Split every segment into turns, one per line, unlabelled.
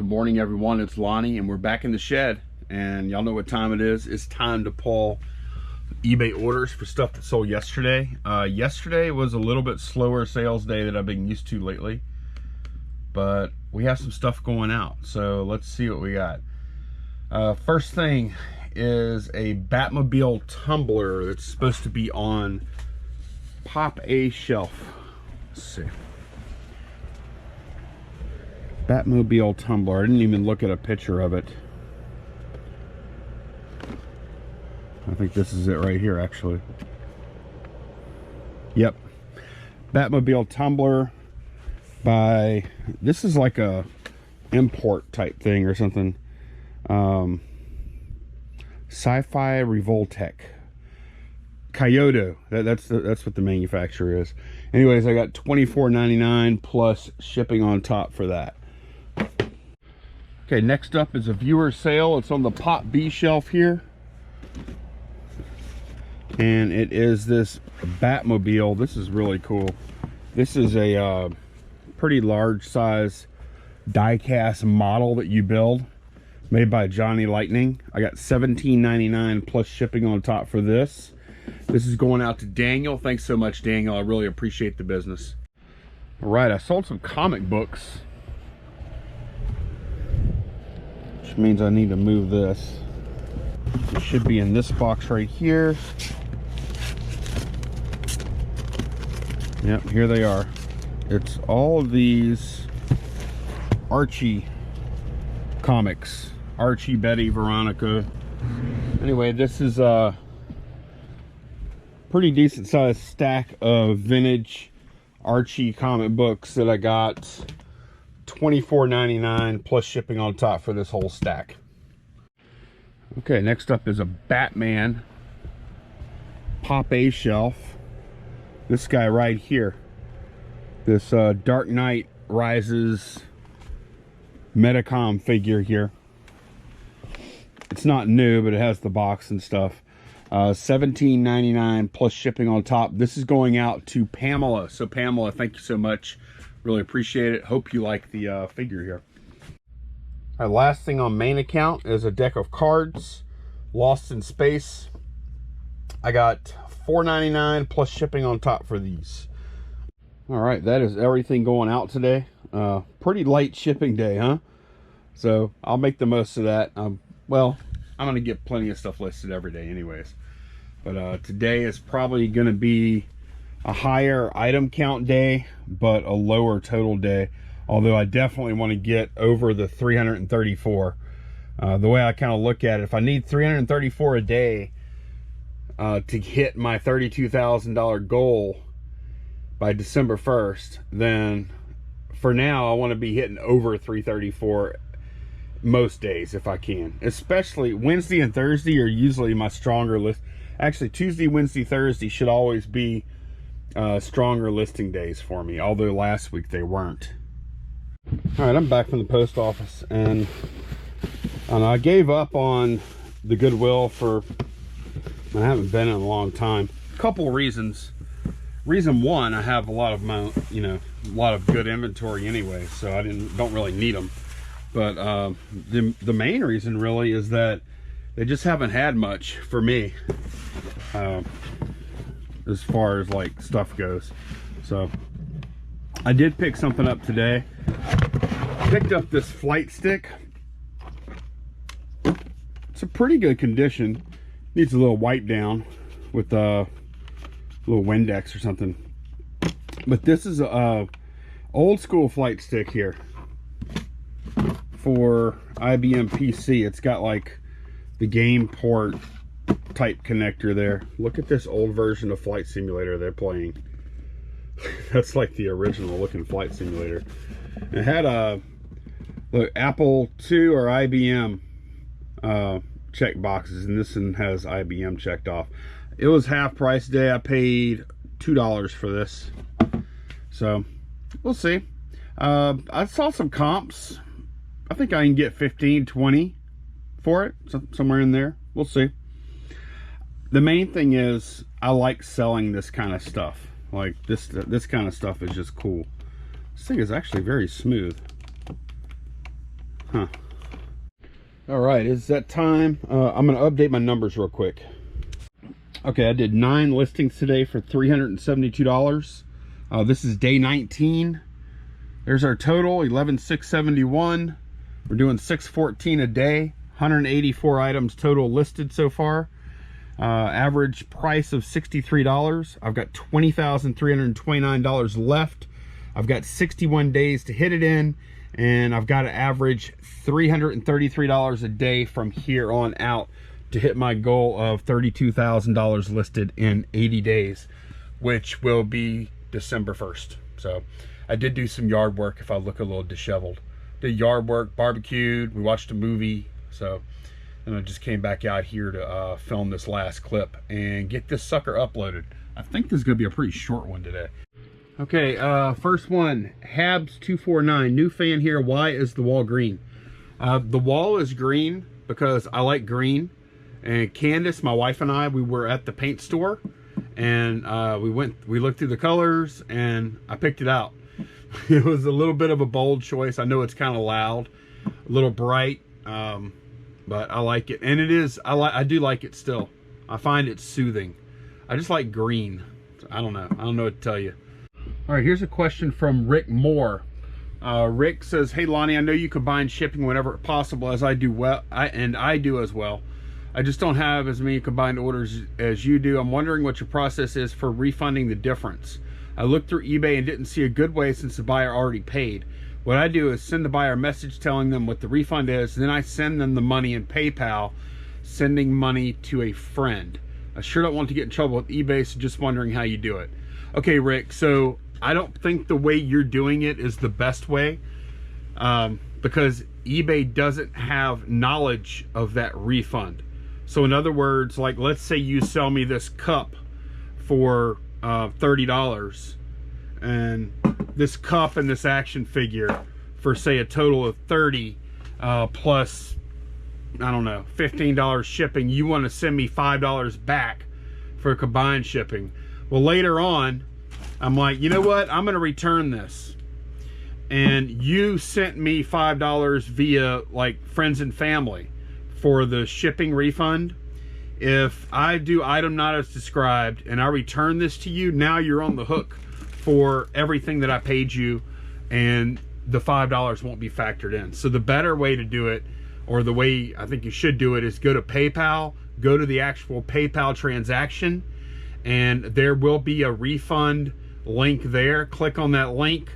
Good morning, everyone. It's Lonnie, and we're back in the shed. And y'all know what time it is. It's time to pull eBay orders for stuff that sold yesterday. Yesterday was a little bit slower sales day that I've been used to lately, but we have some stuff going out. So let's see what we got. First thing is a Batmobile tumbler that's supposed to be on Pop A shelf. Let's see. Batmobile tumbler. I didn't even look at a picture of it. I think this is it right here, actually. Yep. Batmobile tumbler by, this is like a import type thing or something. Sci-Fi Revoltech. Kyoto. That's what the manufacturer is. Anyways, I got $24.99 plus shipping on top for that. Okay, next up is a viewer sale. It's on the Pop B shelf here. And it is this Batmobile. This is really cool. This is a pretty large size die-cast model that you build, made by Johnny Lightning. I got $17.99 plus shipping on top for this. This is going out to Daniel. Thanks so much, Daniel. I really appreciate the business. All right, I sold some comic books, which means I need to move this. It should be in this box right here. Yep, here they are. It's all of these Archie comics. Archie, Betty, Veronica. Anyway, this is a pretty decent sized stack of vintage Archie comic books that I got $24.99 plus shipping on top for this whole stack. Okay, next up is a Batman Pop A shelf. This guy right here. This Dark Knight Rises Metacom figure here. It's not new, but it has the box and stuff. $17.99 plus shipping on top. This is going out to Pamela. So Pamela, thank you so much. Really appreciate it. Hope you like the figure here. Our last thing on main account is a deck of cards, Lost in Space. I got $4.99 plus shipping on top for these. All right, that is everything going out today. Pretty light shipping day, huh? So I'll make the most of that. Well, I'm gonna get plenty of stuff listed every day anyways. But today is probably gonna be a higher item count day, but a lower total day. Although I definitely want to get over the 334. The way I kind of look at it, if I need 334 a day to hit my $32,000 goal by December 1st, then for now I want to be hitting over 334 most days if I can. Especially Wednesday and Thursday are usually my stronger list. Actually, Tuesday, Wednesday, Thursday should always be stronger listing days for me, although last week they weren't. All right, I'm back from the post office, and I gave up on the Goodwill for, I haven't been in a long time. A couple reasons. Reason one, I have a lot of my, a lot of good inventory anyway, so I don't really need them. But the main reason really is that they just haven't had much for me as far as like stuff goes. So I did pick something up today. Picked up this flight stick. It's a pretty good condition. Needs a little wipe down with a little Windex or something. But this is a old school flight stick here for IBM PC. It's got like the game port type connector there. Look at this old version of Flight Simulator they're playing. That's like the original looking Flight Simulator. It had a Apple II or IBM check boxes, and this one has IBM checked off. It was half price day. I paid $2 for this, so we'll see. I saw some comps. I think I can get 15, 20 for it, somewhere in there. We'll see. The main thing is I like selling this kind of stuff. Like this kind of stuff is just cool. This thing is actually very smooth. Huh. All right, it's that time. I'm going to update my numbers real quick. Okay, I did 9 listings today for $372. This is day 19. There's our total, 11,671. We're doing 614 a day. 184 items total listed so far. Average price of $63. I've got $20,329 left. I've got 61 days to hit it in, and I've got to average $333 a day from here on out to hit my goal of $32,000 listed in 80 days, which will be December 1st. So I did do some yard work if I look a little disheveled. Did yard work, barbecued, we watched a movie. So, and I just came back out here to film this last clip and get this sucker uploaded. I think this is gonna be a pretty short one today. Okay, first one, Habs249, new fan here. Why is the wall green? The wall is green because I like green. And Candace, my wife, and I, we were at the paint store, and we looked through the colors, and I picked it out. It was a little bit of a bold choice. I know it's kind of loud, a little bright, but I like it. And it is, I do like it still. I find it soothing. I just like green. I don't know what to tell you. All right, here's a question from Rick Moore. Rick says, hey Lonnie, I know you combine shipping whenever possible, as I do I do as well. I just don't have as many combined orders as you do. I'm wondering what your process is for refunding the difference. I looked through eBay and didn't see a good way since the buyer already paid. What I do is send the buyer a message telling them what the refund is, and then I send them the money in PayPal, sending money to a friend. I sure don't want to get in trouble with eBay, so just wondering how you do it. Okay, Rick, so I don't think the way you're doing it is the best way, because eBay doesn't have knowledge of that refund. So in other words, like let's say you sell me this cup for $30, and this cup and this action figure for say a total of $30 plus, I don't know, $15 shipping. You want to send me $5 back for combined shipping. Well, later on, I'm like, you know what? I'm going to return this. And you sent me $5 via like friends and family for the shipping refund. If I do item not as described and I return this to you, now you're on the hook for everything that I paid you, and the $5 won't be factored in. So the better way to do it, or the way I think you should do it, is go to PayPal, go to the actual PayPal transaction, and there will be a refund link there. Click on that link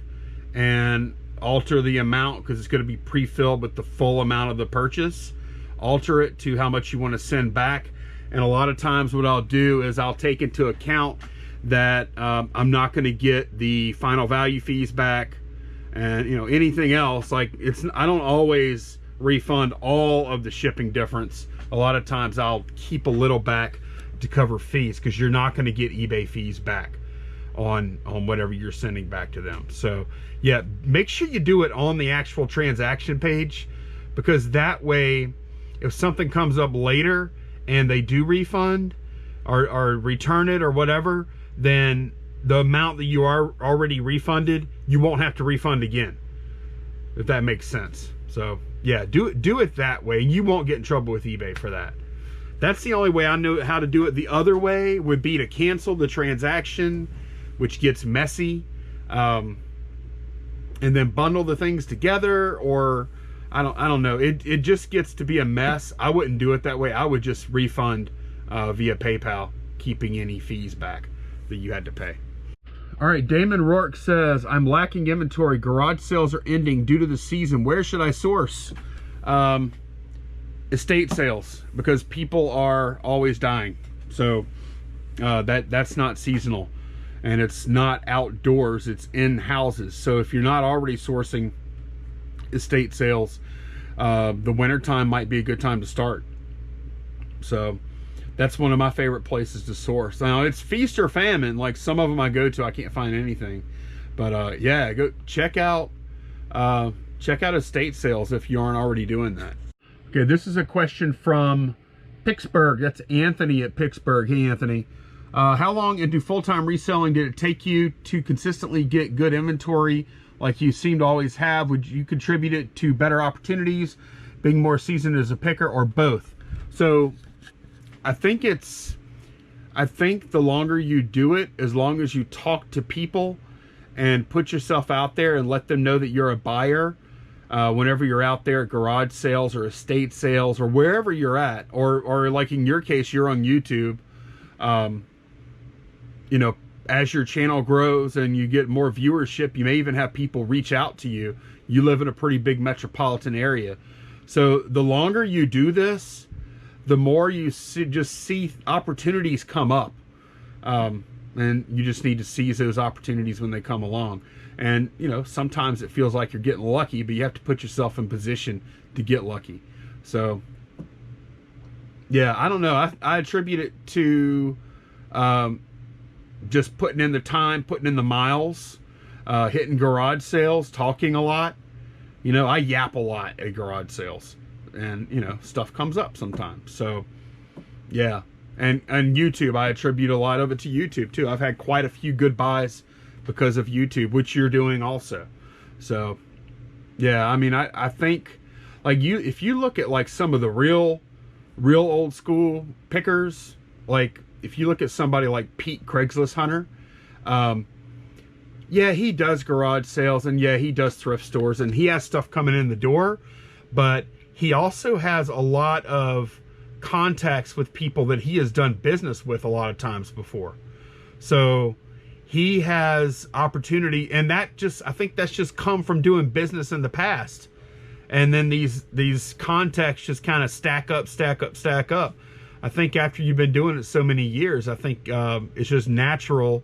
and alter the amount, because it's going to be pre-filled with the full amount of the purchase. Alter it to how much you want to send back. And a lot of times what I'll do is I'll take into account that I'm not going to get the final value fees back, and you know, anything else. Like I don't always refund all of the shipping difference. A lot of times I'll keep a little back to cover fees, because you're not going to get eBay fees back on whatever you're sending back to them. So yeah, make sure you do it on the actual transaction page, because that way if something comes up later and they do refund or return it or whatever, then the amount that you are already refunded, you won't have to refund again, if that makes sense. So yeah, do it that way. You won't get in trouble with eBay for that. That's the only way I know how to do it. The other way would be to cancel the transaction, which gets messy, and then bundle the things together, or I don't know. It just gets to be a mess. I wouldn't do it that way. I would just refund via PayPal, keeping any fees back that you had to pay. All right, Damon Rourke says, I'm lacking inventory. Garage sales are ending due to the season. Where should I source? Estate sales, because people are always dying. So that's not seasonal, and it's not outdoors, it's in houses. So if you're not already sourcing estate sales, the winter time might be a good time to start. So that's one of my favorite places to source. Now it's feast or famine. Like some of them I go to, I can't find anything, but yeah, go check out estate sales if you aren't already doing that. Okay, this is a question from Pittsburgh. That's Anthony at Pittsburgh. Hey Anthony, how long into full-time reselling did it take you to consistently get good inventory like you seem to always have? Would you contribute it to better opportunities, being more seasoned as a picker, or both? So I think the longer you do it, as long as you talk to people and put yourself out there and let them know that you're a buyer, whenever you're out there at garage sales or estate sales or wherever you're at, or like in your case, you're on YouTube, you know, as your channel grows and you get more viewership, you may even have people reach out to you. You live in a pretty big metropolitan area. So the longer you do this, the more you just see opportunities come up. And you just need to seize those opportunities when they come along. And, you know, sometimes it feels like you're getting lucky, but you have to put yourself in position to get lucky. So, yeah, I don't know. I attribute it to just putting in the time, putting in the miles, hitting garage sales, talking a lot. You know, I yap a lot at garage sales, and, you know, stuff comes up sometimes. So, yeah. And YouTube, I attribute a lot of it to YouTube too. I've had quite a few good buys because of YouTube, which you're doing also. So, yeah, I mean, I think, like, if you look at like some of the real old school pickers, like if you look at somebody like Pete Craigslist Hunter, yeah, he does garage sales, and yeah, he does thrift stores, and he has stuff coming in the door, but he also has a lot of contacts with people that he has done business with a lot of times before. So he has opportunity, and I think that's just come from doing business in the past. And then these contacts just kind of stack up. I think after you've been doing it so many years, I think it's just natural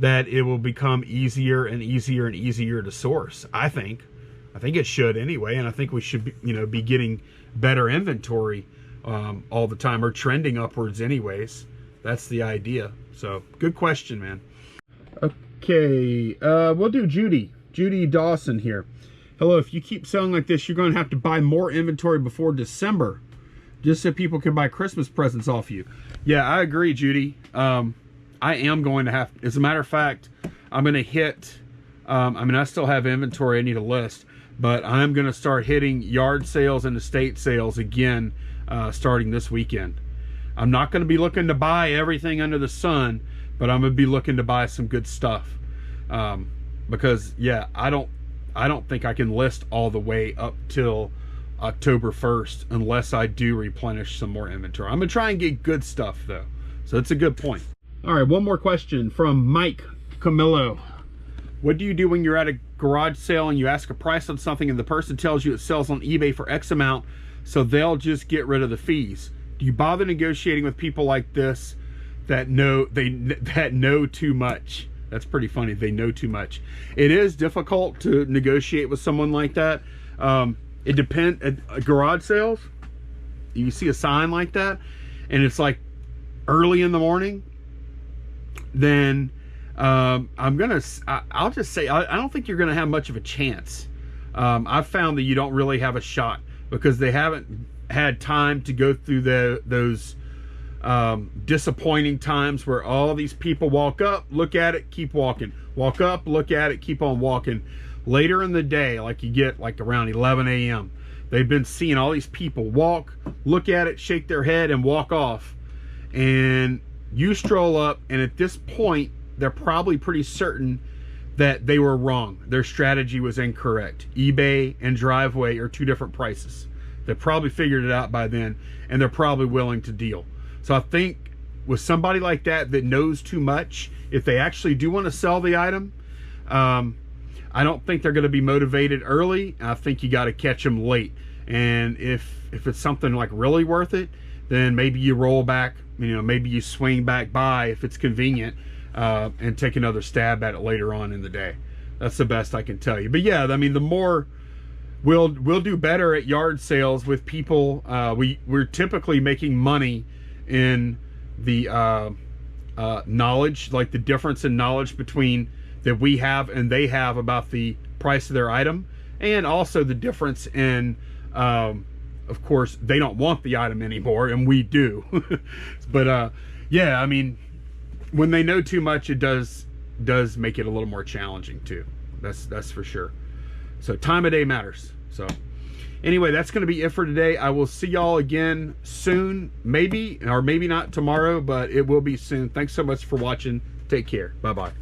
that it will become easier and easier and easier to source. I think it should anyway, and I think we should be, you know, be getting better inventory all the time, or trending upwards anyways. That's the idea. So good question, man. Okay, we'll do Judy Dawson here. Hello, if you keep selling like this, you're going to have to buy more inventory before December, just so people can buy Christmas presents off you. Yeah, I agree, Judy. I am going to have, as a matter of fact, I'm going to hit, I mean, I still have inventory I need to list, but I'm going to start hitting yard sales and estate sales again, starting this weekend. I'm not going to be looking to buy everything under the sun, but I'm going to be looking to buy some good stuff, because yeah, I don't think I can list all the way up till October 1st unless I do replenish some more inventory. I'm going to try and get good stuff though, so it's a good point. All right, one more question from Mike Camillo. What do you do when you're at a garage sale and you ask a price on something and the person tells you it sells on eBay for X amount, so they'll just get rid of the fees? Do you bother negotiating with people like this that know too much? That's pretty funny. They know too much. It is difficult to negotiate with someone like that. It depends. At garage sales, you see a sign like that and it's like early in the morning, then I'll just say I don't think you're gonna have much of a chance. I've found that you don't really have a shot because they haven't had time to go through those disappointing times where all these people walk up, look at it, keep walking, walk up, look at it, keep on walking. Later in the day, like you get like around 11 a.m., they've been seeing all these people walk, look at it, shake their head, and walk off. And you stroll up, and at this point, they're probably pretty certain that they were wrong. Their strategy was incorrect. eBay and Driveway are two different prices. They probably figured it out by then, and they're probably willing to deal. So I think with somebody like that knows too much, if they actually do want to sell the item, I don't think they're going to be motivated early. I think you got to catch them late. And if it's something like really worth it, then maybe you roll back, you know, maybe you swing back by if it's convenient, and take another stab at it later on in the day. That's the best I can tell you. But yeah, I mean, the more we'll do better at yard sales with people. We're typically making money in the knowledge, like the difference in knowledge between that we have and they have about the price of their item, and also the difference in of course they don't want the item anymore and we do. But yeah, I mean, when they know too much, it does make it a little more challenging too. That's for sure. So time of day matters. So anyway, that's going to be it for today. I will see y'all again soon, maybe, or maybe not tomorrow, but it will be soon. Thanks so much for watching. Take care. Bye-bye.